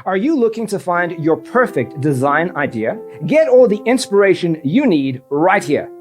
Are you looking to find your perfect design idea? Get all the inspiration you need right here.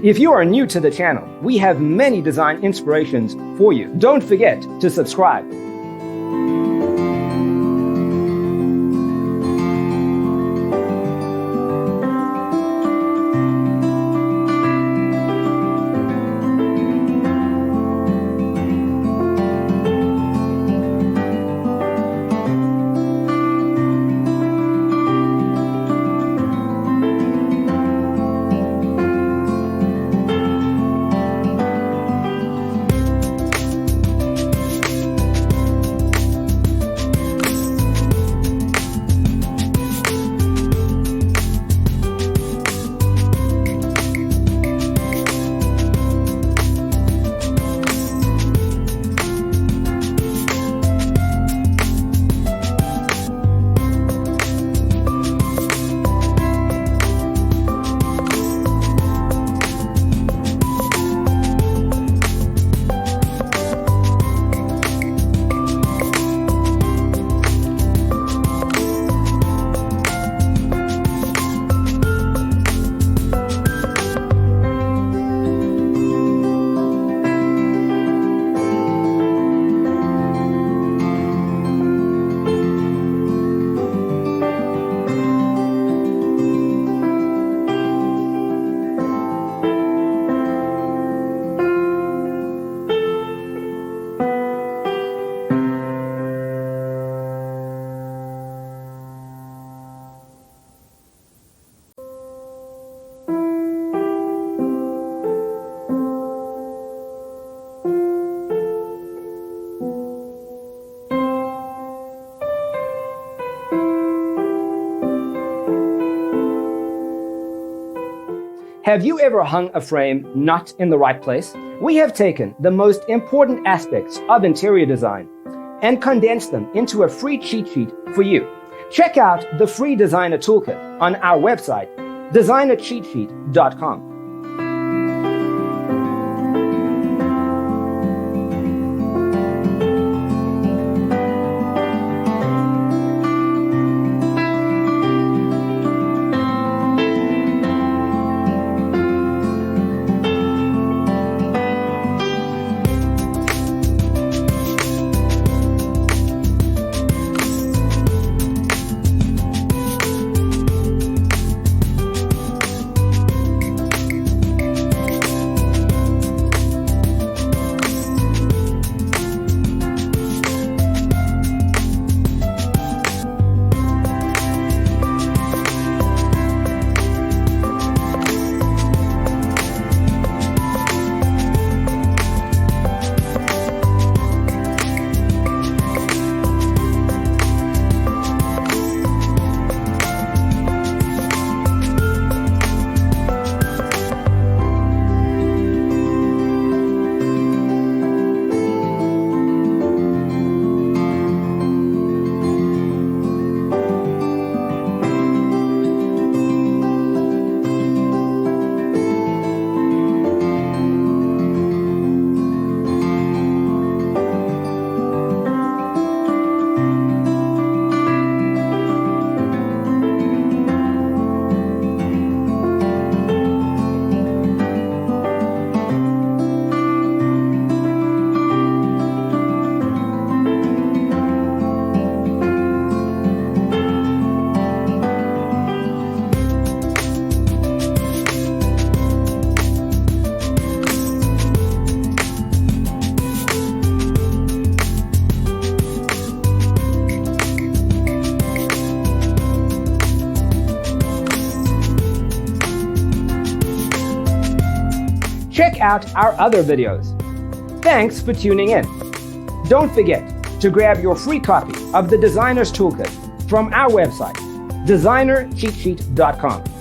If you are new to the channel, we have many design inspirations for you. Don't forget to subscribe. Have you ever hung a frame not in the right place? We have taken the most important aspects of interior design and condensed them into a free cheat sheet for you. Check out the free designer toolkit on our website, designercheatsheet.com. check out our other videos. Thanks for tuning in. Don't forget to grab your free copy of the Designer's Toolkit from our website, designercheatsheet.com.